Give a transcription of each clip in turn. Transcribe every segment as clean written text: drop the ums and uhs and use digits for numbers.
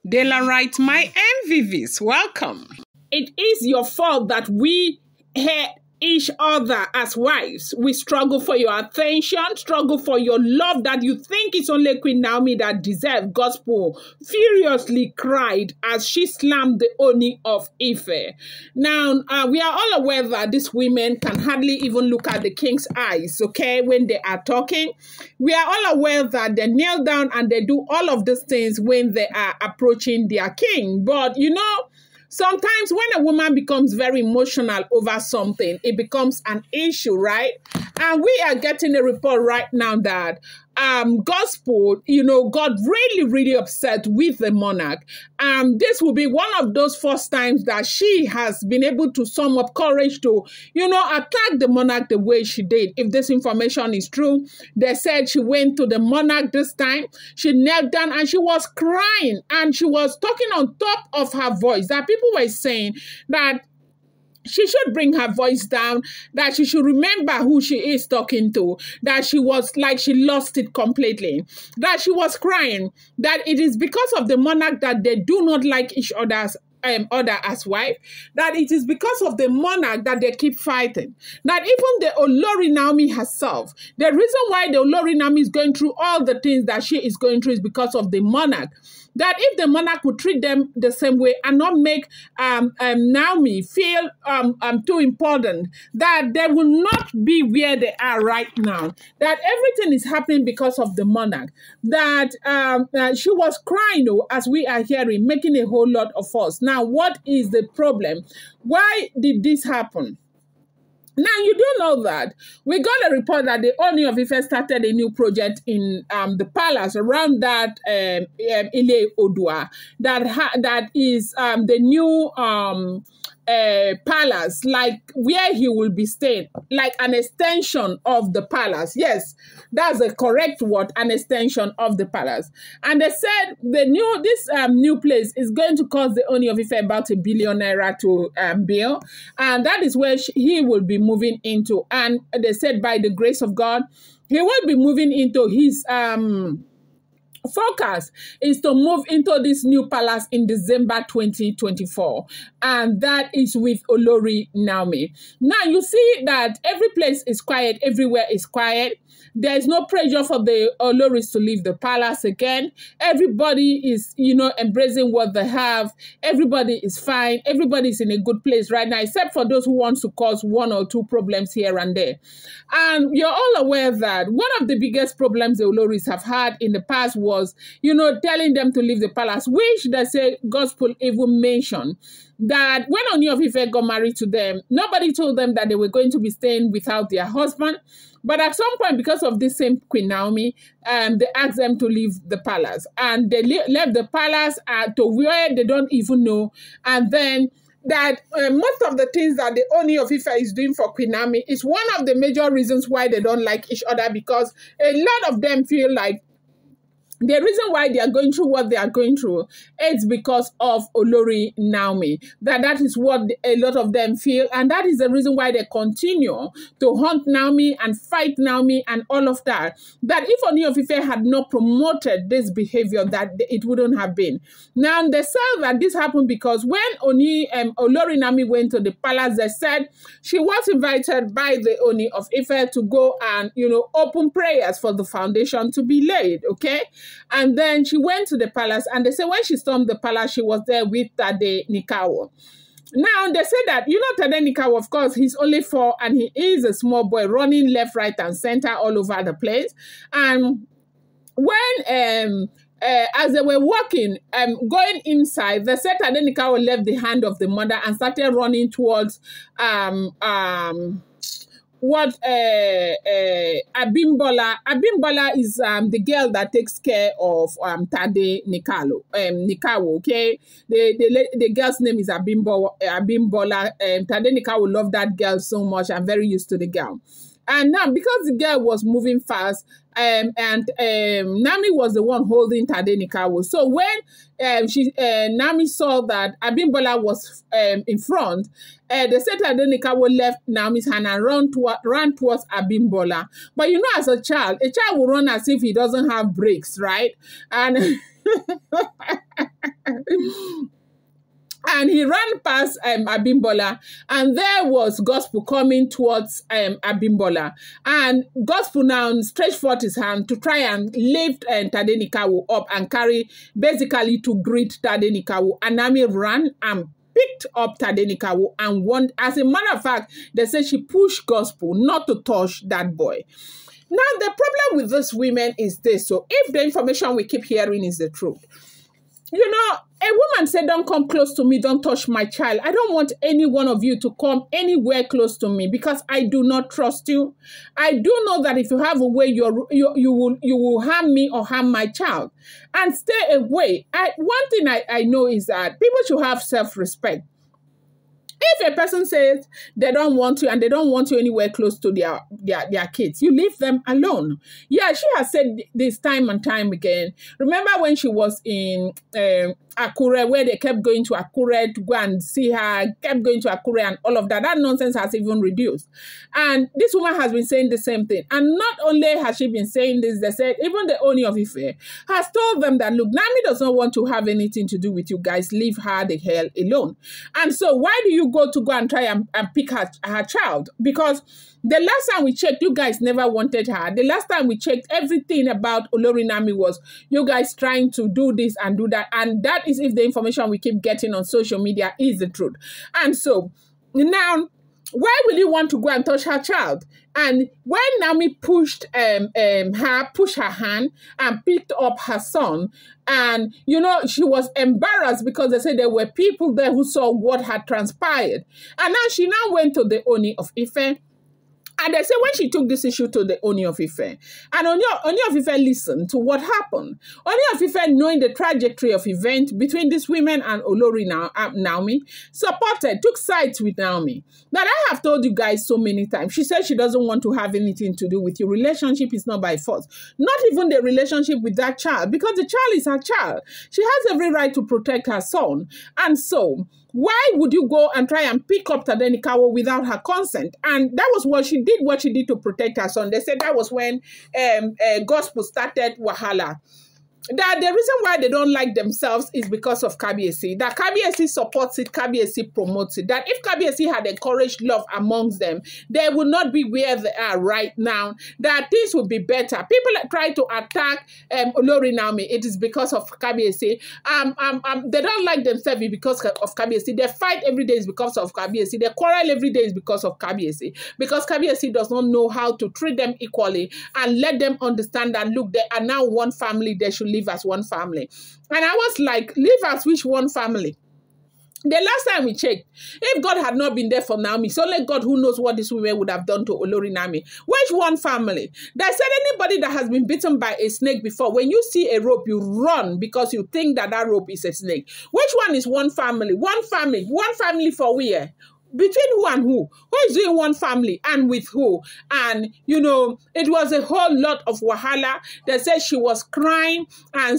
Dela writes, my MVVs, welcome. It is your fault that we hate each other as wives. We struggle for your attention, struggle for your love that you think it's only Queen Naomi that deserves. Gospel furiously cried as she slammed the Ooni of Ife. Now, we are all aware that these women can hardly even look at the king's eyes, okay, when they are talking. We are all aware that they kneel down and they do all of these things when they are approaching their king. But, you know, sometimes when a woman becomes very emotional over something, it becomes an issue, right? And we are getting a report right now that Gospel, you know, got really, really upset with the monarch. This will be one of those first times that she has been able to sum up courage to, you know, attack the monarch the way she did. If this information is true, they said she went to the monarch this time. She knelt down and she was crying and she was talking on top of her voice. That people were saying that she should bring her voice down, that she should remember who she is talking to, that she was like she lost it completely, that she was crying, that it is because of the monarch that they do not like each other's other as wife, that it is because of the monarch that they keep fighting, that even the Olori Naomi herself, the reason why the Olori Naomi is going through all the things that she is going through is because of the monarch. That if the monarch would treat them the same way and not make Naomi feel too important, that they will not be where they are right now. That everything is happening because of the monarch. That she was crying, as we are hearing, making a whole lot of fuss. Now, what is the problem? Why did this happen? Now, you do know that we got a report that the Ooni of Ife started a new project in the palace around that Ile Odua that is the new palace, like where he will be staying, like an extension of the palace. Yes, that's the correct word, an extension of the palace. And they said this new place is going to cost the Ooni of Ife about ₦1 billion to build, and that is where he will be moving into. And they said by the grace of God, he will be moving into his focus is to move into this new palace in December 2024, and that is with Olori Naomi. Now you see that every place is quiet, everywhere is quiet. There is no pressure for the Oloris to leave the palace again. Everybody is, you know, embracing what they have. Everybody is fine. Everybody is in a good place right now, except for those who want to cause 1 or 2 problems here and there. And you're all aware that one of the biggest problems the Oloris have had in the past was, you know, telling them to leave the palace, which they say Gospel even mentioned that when Ooni of Ife got married to them, nobody told them that they were going to be staying without their husband. But at some point, because of this same Queen Naomi, they asked them to leave the palace. And they left the palace to where they don't even know. And then that most of the things that the Ooni of Ife is doing for Queen Naomi is one of the major reasons why they don't like each other, because a lot of them feel like the reason why they are going through what they are going through is because of Olori Naomi. That is what a lot of them feel, and that is the reason why they continue to hunt Naomi and fight Naomi and all of that. That if Ooni of Ife had not promoted this behavior, that it wouldn't have been. Now they said that this happened because when Olori Naomi went to the palace, they said she was invited by the Ooni of Ife to go and, you know, open prayers for the foundation to be laid. Okay. And then she went to the palace, and they say when she stormed the palace, she was there with Tade Nikawo. Now, they say that, you know, Tade Nikawo, of course, he's only 4, and he is a small boy running left, right, and center all over the place. And when as they were walking, going inside, they said Tade Nikawo left the hand of the mother and started running towards what Abimbola. Abimbola is the girl that takes care of Tade Nikawo, okay? The girl's name is Abimbola. Tade Nikawo loved that girl so much. I'm very used to the girl. And now, because the girl was moving fast, and Naomi was the one holding Tade Nikawo. So when Naomi saw that Abimbola was in front, they said Tade Nikawo left Naomi's hand and ran towards Abimbola. But you know, as a child will run as if he doesn't have brakes, right? And And he ran past Abimbola, and there was Gospel coming towards Abimbola. And Gospel now stretched forth his hand to try and lift Tadenikawo up and carry, basically to greet Tadenikawo. And Naomi ran and picked up Tadenikawo and won. As a matter of fact, they say she pushed Gospel not to touch that boy. Now, the problem with these women is this. So if the information we keep hearing is the truth, you know, a woman said, don't come close to me, don't touch my child. I don't want any one of you to come anywhere close to me because I do not trust you. I do know that if you have a way, you will harm me or harm my child. And stay away. One thing I know is that people should have self-respect. If a person says they don't want you and they don't want you anywhere close to their kids, you leave them alone. Yeah, she has said this time and time again. Remember when she was in Akure, where they kept going to Akure to go and see her, kept going to Akure and all of that. That nonsense has even reduced. And this woman has been saying the same thing. And not only has she been saying this, they said, even the Ooni of Ife has told them that, look, Naomi does not want to have anything to do with you guys. Leave her the hell alone. And so why do you go and try and pick her child? Because the last time we checked, you guys never wanted her. The last time we checked, everything about Olori Naomi was you guys trying to do this and do that. And that is if the information we keep getting on social media is the truth. And so now, why will you want to go and touch her child? And when Naomi pushed her hand and picked up her son, and you know, she was embarrassed because they said there were people there who saw what had transpired. And now she went to the Ooni of Ife. And they say when she took this issue to the Ooni of Ife, and Ooni of Ife listened to what happened. Ooni of Ife, knowing the trajectory of events between these women and Olori Naomi, took sides with Naomi. Now, I have told you guys so many times, she said she doesn't want to have anything to do with your relationship. Is not by force. Not even the relationship with that child, because the child is her child. She has every right to protect her son. And so, why would you go and try and pick up Tadenikawo without her consent? And that was what she did to protect her son. They said that was when Gospel started Wahala. That the reason why they don't like themselves is because of Kabiyesi. That Kabiyesi supports it, Kabiyesi promotes it. That if Kabiyesi had encouraged love amongst them, they would not be where they are right now. That this would be better. People try to attack Olori Naomi. It is because of Kabiyesi. They don't like themselves because of Kabiyesi. They fight every day is because of Kabiyesi. They quarrel every day is because of Kabiyesi. Because Kabiyesi does not know how to treat them equally and let them understand that, look, they are now one family. They should live as one family. And I was like, live as which one family? The last time we checked, if God had not been there for Naomi, it's only God who knows what these women would have done to Olori Naomi. Which one family? They said anybody that has been bitten by a snake before, when you see a rope, you run because you think that rope is a snake. Which one is one family? One family for where? Between who and who? Who is doing one family and with who? And, you know, it was a whole lot of wahala. They said she was crying and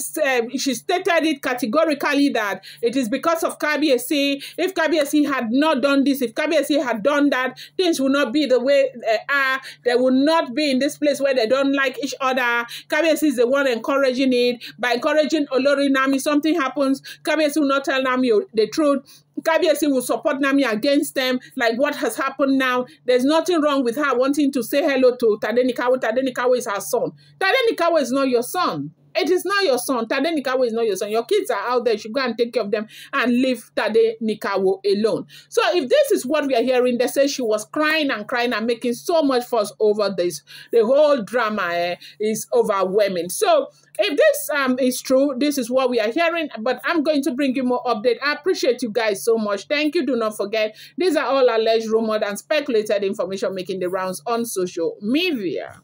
she stated it categorically that it is because of Kabiyesi. If Kabiyesi had not done this, if Kabiyesi had done that, things would not be the way they are. They would not be in this place where they don't like each other. Kabiyesi is the one encouraging it. By encouraging Olori Naomi, something happens. Kabiyesi will not tell Naomi the truth. Kabiyesi will support Naomi against them, like what has happened now. There's nothing wrong with her wanting to say hello to Tadenikawo. Tadenikawo is her son. Tadenikawo is not your son. It is not your son. Tadenikawo is not your son. Your kids are out there. You should go and take care of them and leave Tadenikawo alone. So if this is what we are hearing, they say she was crying and making so much fuss over this. The whole drama is overwhelming. So if this is true, this is what we are hearing. But I'm going to bring you more update. I appreciate you guys so much. Thank you. Do not forget, these are all alleged, rumored, and speculated information making the rounds on social media.